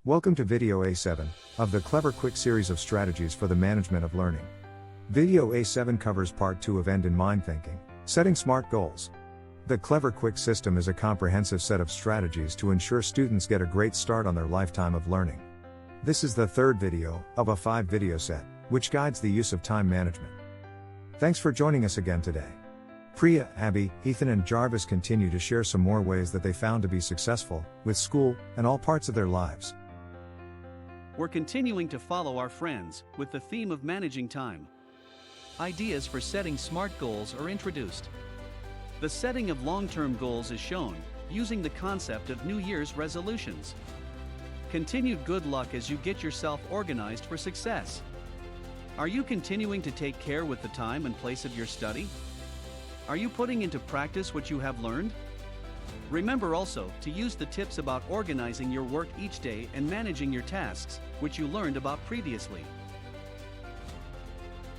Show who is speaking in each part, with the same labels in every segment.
Speaker 1: Welcome to video A7 of the Clever Quick series of strategies for the management of learning. Video A7 covers part 2 of End in Mind Thinking, setting smart goals. The Clever Quick system is a comprehensive set of strategies to ensure students get a great start on their lifetime of learning. This is the third video of a 5-video set, which guides the use of time management. Thanks for joining us again today. Priya, Abby, Ethan and Jarvis continue to share some more ways that they found to be successful with school and all parts of their lives.
Speaker 2: We're continuing to follow our friends with the theme of managing time. Ideas for setting smart goals are introduced. The setting of long-term goals is shown, using the concept of New Year's resolutions. Continued good luck as you get yourself organized for success. Are you continuing to take care with the time and place of your study? Are you putting into practice what you have learned? Remember also to use the tips about organizing your work each day and managing your tasks, which you learned about previously.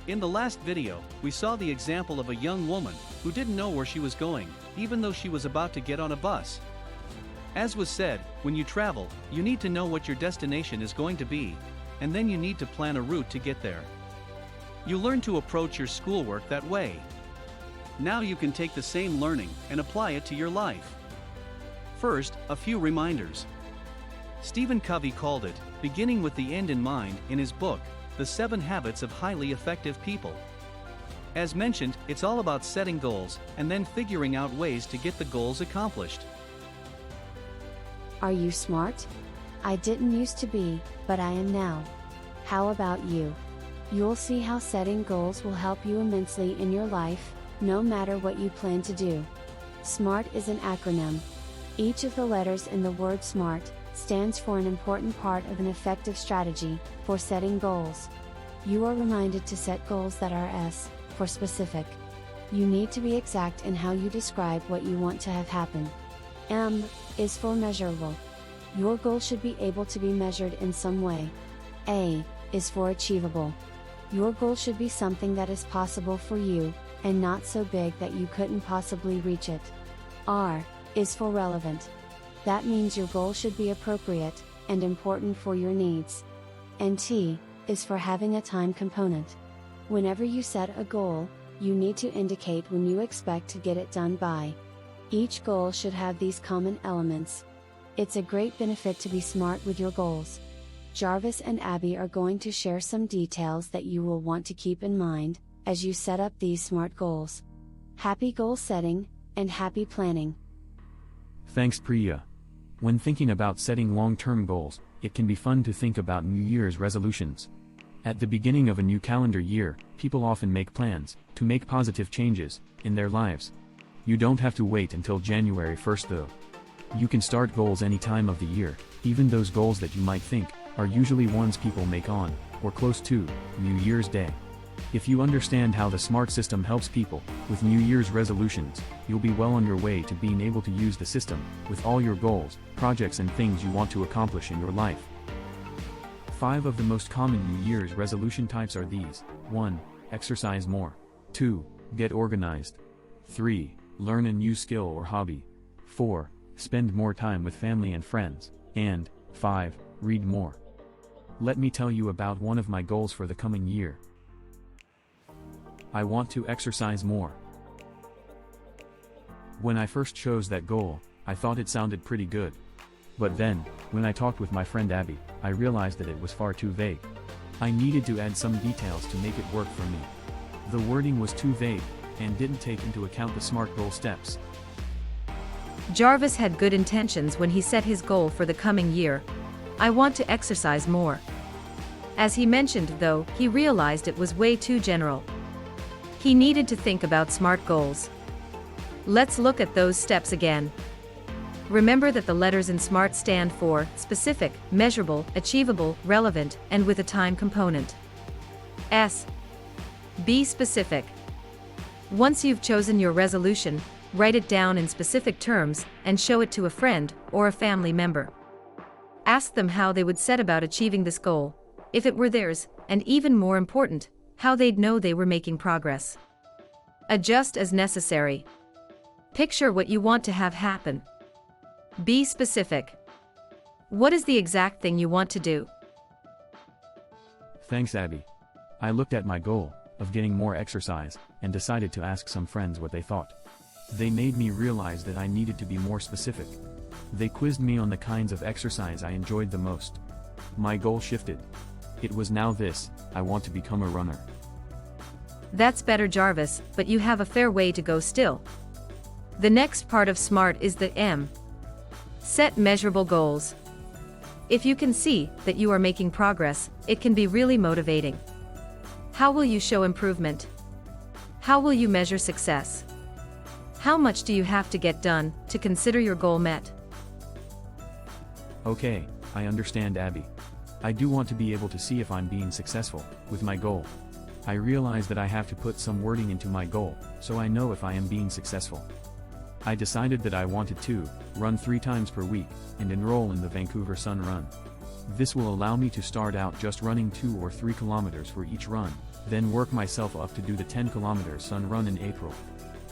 Speaker 2: In the last video, we saw the example of a young woman who didn't know where she was going, even though she was about to get on a bus. As was said, when you travel, you need to know what your destination is going to be, and then you need to plan a route to get there. You learn to approach your schoolwork that way. Now you can take the same learning and apply it to your life. First, a few reminders. Stephen Covey called it, beginning with the end in mind, in his book, The 7 Habits of Highly Effective People. As mentioned, it's all about setting goals, and then figuring out ways to get the goals accomplished.
Speaker 3: Are you smart? I didn't used to be, but I am now. How about you? You'll see how setting goals will help you immensely in your life, no matter what you plan to do. SMART is an acronym. Each of the letters in the word SMART stands for an important part of an effective strategy for setting goals. You are reminded to set goals that are S for specific. You need to be exact in how you describe what you want to have happen. M is for measurable. Your goal should be able to be measured in some way. A is for achievable. Your goal should be something that is possible for you, and not so big that you couldn't possibly reach it. R is for relevant. That means your goal should be appropriate and important for your needs. And T is for having a time component. Whenever you set a goal, you need to indicate when you expect to get it done by. Each goal should have these common elements. It's a great benefit to be smart with your goals. Jarvis and Abby are going to share some details that you will want to keep in mind as you set up these SMART goals. Happy goal setting, and happy planning.
Speaker 4: Thanks Priya. When thinking about setting long-term goals, it can be fun to think about New Year's resolutions. At the beginning of a new calendar year, people often make plans to make positive changes in their lives. You don't have to wait until January 1st though. You can start goals any time of the year, even those goals that you might think are usually ones people make on, or close to, New Year's Day. If you understand how the SMART system helps people with New Year's resolutions, you'll be well on your way to being able to use the system with all your goals, projects and things you want to accomplish in your life. 5 of the most common New Year's resolution types are these. 1. Exercise more. 2. Get organized. 3. Learn a new skill or hobby. 4. Spend more time with family and friends. And 5. Read more. Let me tell you about one of my goals for the coming year. I want to exercise more. When I first chose that goal, I thought it sounded pretty good. But then, when I talked with my friend Abby, I realized that it was far too vague. I needed to add some details to make it work for me. The wording was too vague, and didn't take into account the SMART goal steps.
Speaker 5: Jarvis had good intentions when he set his goal for the coming year. I want to exercise more. As he mentioned though, he realized it was way too general. He needed to think about SMART goals. Let's look at those steps again. Remember that the letters in SMART stand for specific, measurable, achievable, relevant, and with a time component. S. Be specific. Once you've chosen your resolution, write it down in specific terms and show it to a friend or a family member. Ask them how they would set about achieving this goal, if it were theirs, and even more important, how they'd know they were making progress. Adjust as necessary. Picture what you want to have happen. Be specific. What is the exact thing you want to do?
Speaker 4: Thanks, Abby. I looked at my goal of getting more exercise and decided to ask some friends what they thought. They made me realize that I needed to be more specific. They quizzed me on the kinds of exercise I enjoyed the most. My goal shifted. It was now this: I want to become a runner.
Speaker 5: That's better, Jarvis, but you have a fair way to go still. The next part of SMART is the M. Set measurable goals. If you can see that you are making progress, it can be really motivating. How will you show improvement? How will you measure success? How much do you have to get done to consider your goal met?
Speaker 4: Okay, I understand, Abby. I do want to be able to see if I'm being successful with my goal. I realize that I have to put some wording into my goal, so I know if I am being successful. I decided that I wanted to run 3 times per week and enroll in the Vancouver Sun Run. This will allow me to start out just running 2 or 3 kilometers for each run, then work myself up to do the 10-kilometer Sun Run in April.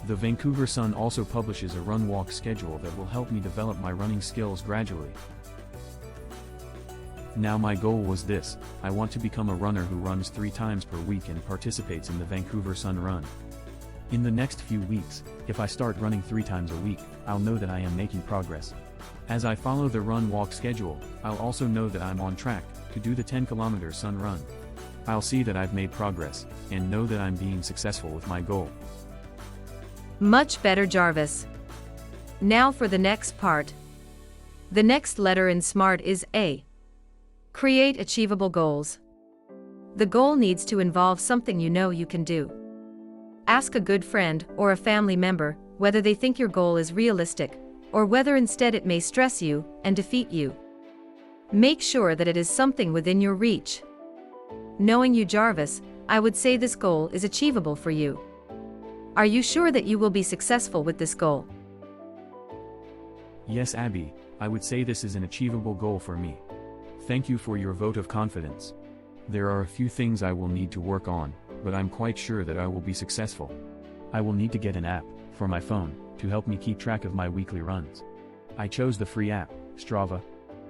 Speaker 4: The Vancouver Sun also publishes a run-walk schedule that will help me develop my running skills gradually. Now my goal was this: I want to become a runner who runs 3 times per week and participates in the Vancouver Sun Run. In the next few weeks, if I start running 3 times a week, I'll know that I am making progress. As I follow the run-walk schedule, I'll also know that I'm on track to do the 10-kilometer Sun Run. I'll see that I've made progress, and know that I'm being successful with my goal.
Speaker 5: Much better, Jarvis. Now for the next part. The next letter in SMART is A. Create achievable goals. The goal needs to involve something you know you can do. Ask a good friend or a family member whether they think your goal is realistic, or whether instead it may stress you and defeat you. Make sure that it is something within your reach. Knowing you, Jarvis, I would say this goal is achievable for you. Are you sure that you will be successful with this goal?
Speaker 4: Yes, Abby, I would say this is an achievable goal for me. Thank you for your vote of confidence. There are a few things I will need to work on, but I'm quite sure that I will be successful. I will need to get an app for my phone to help me keep track of my weekly runs. I chose the free app, Strava.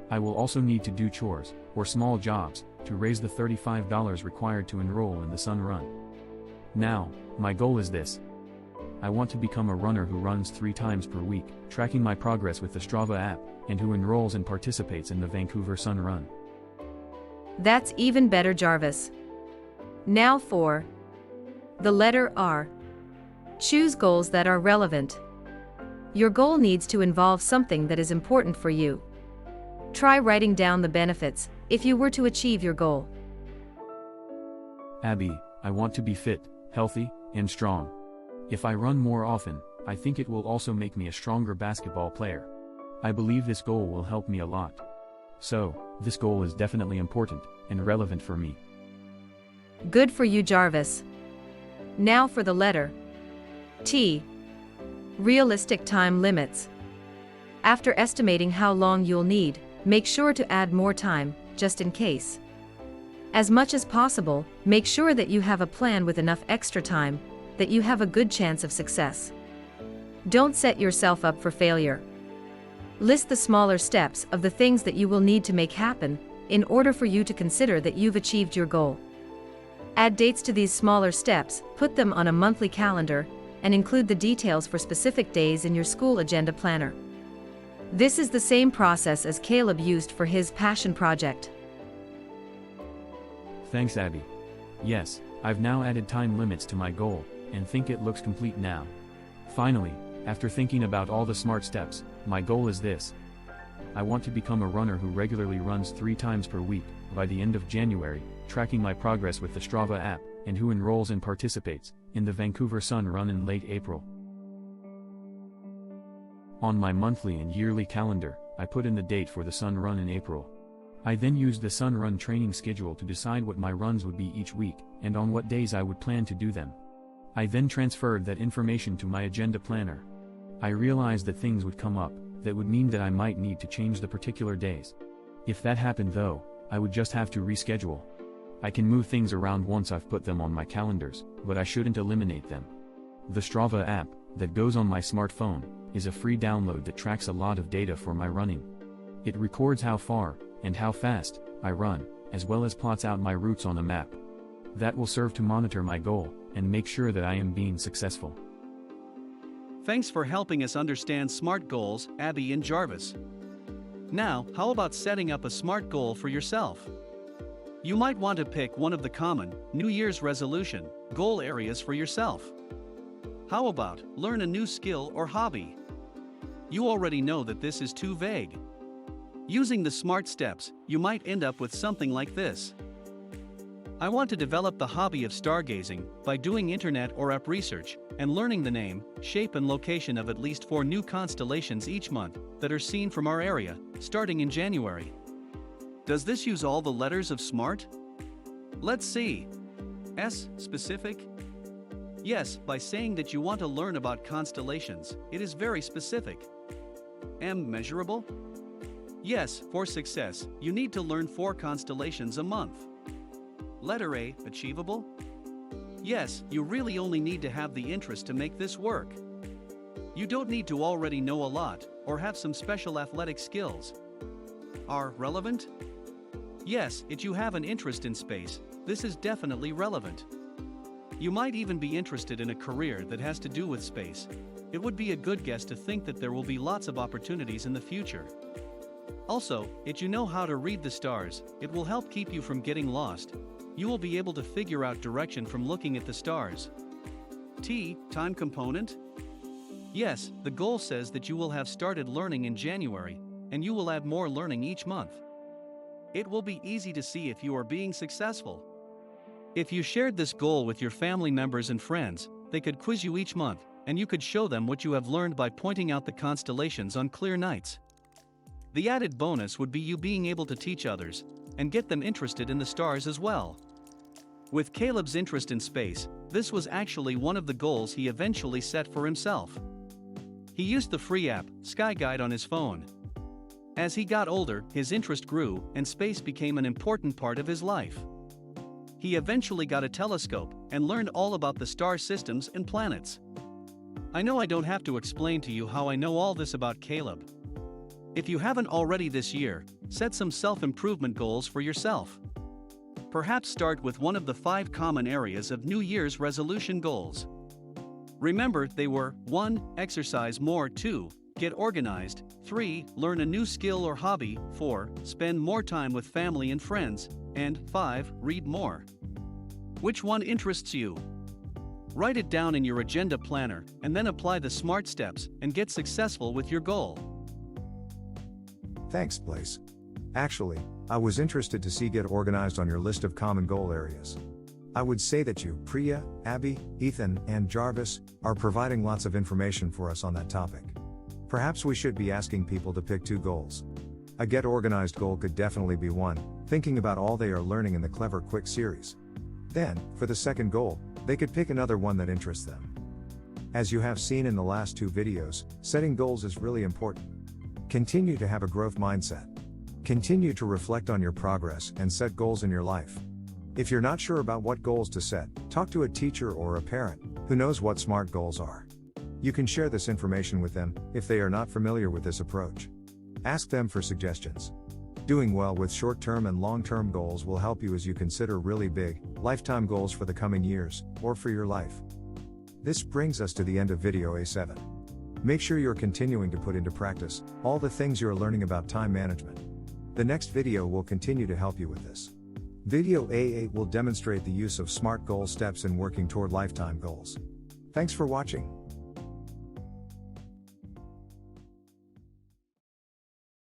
Speaker 4: I will also need to do chores or small jobs to raise the $35 required to enroll in the Sun Run. Now, my goal is this: I want to become a runner who runs 3 times per week, tracking my progress with the Strava app, and who enrolls and participates in the Vancouver Sun Run.
Speaker 5: That's even better, Jarvis. Now for the letter R. Choose goals that are relevant. Your goal needs to involve something that is important for you. Try writing down the benefits if you were to achieve your goal.
Speaker 4: Abby, I want to be fit, healthy, and strong. If I run more often, I think it will also make me a stronger basketball player. I believe this goal will help me a lot. So, this goal is definitely important and relevant for me.
Speaker 5: Good for you, Jarvis. Now for the letter T. Realistic time limits. After estimating how long you'll need, make sure to add more time, just in case. As much as possible, make sure that you have a plan with enough extra time, that you have a good chance of success. Don't set yourself up for failure. List the smaller steps of the things that you will need to make happen, in order for you to consider that you've achieved your goal. Add dates to these smaller steps, put them on a monthly calendar, and include the details for specific days in your school agenda planner. This is the same process as Caleb used for his passion project.
Speaker 4: Thanks, Abby. Yes, I've now added time limits to my goal, and think it looks complete now. Finally, after thinking about all the SMART steps, my goal is this: I want to become a runner who regularly runs 3 times per week, by the end of January, tracking my progress with the Strava app, and who enrolls and participates in the Vancouver Sun Run in late April. On my monthly and yearly calendar, I put in the date for the Sun Run in April. I then used the Sun Run training schedule to decide what my runs would be each week, and on what days I would plan to do them. I then transferred that information to my agenda planner. I realized that things would come up that would mean that I might need to change the particular days. If that happened though, I would just have to reschedule. I can move things around once I've put them on my calendars, but I shouldn't eliminate them. The Strava app, that goes on my smartphone, is a free download that tracks a lot of data for my running. It records how far, and how fast, I run, as well as plots out my routes on a map. That will serve to monitor my goal, and make sure that I am being successful.
Speaker 2: Thanks for helping us understand SMART goals, Abby and Jarvis. Now, how about setting up a SMART goal for yourself? You might want to pick one of the common New Year's resolution goal areas for yourself. How about learn a new skill or hobby? You already know that this is too vague. Using the SMART steps, you might end up with something like this. I want to develop the hobby of stargazing by doing internet or app research and learning the name, shape and location of at least 4 new constellations each month that are seen from our area, starting in January. Does this use all the letters of SMART? Let's see. S. Specific? Yes, by saying that you want to learn about constellations, it is very specific. M. Measurable? Yes, for success, you need to learn 4 constellations a month. Letter A. Achievable? Yes, you really only need to have the interest to make this work. You don't need to already know a lot, or have some special athletic skills. R. Relevant? Yes, if you have an interest in space, this is definitely relevant. You might even be interested in a career that has to do with space. It would be a good guess to think that there will be lots of opportunities in the future. Also, if you know how to read the stars, it will help keep you from getting lost. You will be able to figure out direction from looking at the stars. T. Time component? Yes, the goal says that you will have started learning in January, and you will add more learning each month. It will be easy to see if you are being successful. If you shared this goal with your family members and friends, they could quiz you each month, and you could show them what you have learned by pointing out the constellations on clear nights. The added bonus would be you being able to teach others, and get them interested in the stars as well. With Caleb's interest in space, this was actually one of the goals he eventually set for himself. He used the free app, Sky Guide, on his phone. As he got older, his interest grew, and space became an important part of his life. He eventually got a telescope, and learned all about the star systems and planets. I know I don't have to explain to you how I know all this about Caleb. If you haven't already this year, set some self-improvement goals for yourself. Perhaps start with one of the 5 common areas of New Year's resolution goals. Remember, they were 1. Exercise more, 2. Get organized, 3. Learn a new skill or hobby, 4. Spend more time with family and friends, and 5. Read more. Which one interests you? Write it down in your agenda planner, and then apply the SMART steps and get successful with your goal.
Speaker 1: Thanks, Blaze. Actually, I was interested to see get organized on your list of common goal areas. I would say that you, Priya, Abby, Ethan, and Jarvis, are providing lots of information for us on that topic. Perhaps we should be asking people to pick 2 goals. A get organized goal could definitely be one, thinking about all they are learning in the Clever Quick series. Then, for the second goal, they could pick another one that interests them. As you have seen in the last 2 videos, setting goals is really important. Continue to have a growth mindset. Continue to reflect on your progress and set goals in your life. If you're not sure about what goals to set, talk to a teacher or a parent who knows what SMART goals are. You can share this information with them if they are not familiar with this approach. Ask them for suggestions. Doing well with short-term and long-term goals will help you as you consider really big, lifetime goals for the coming years, or for your life. This brings us to the end of video A7. Make sure you're continuing to put into practice all the things you're learning about time management. The next video will continue to help you with this. Video A8 will demonstrate the use of SMART goal steps in working toward lifetime goals. Thanks for watching.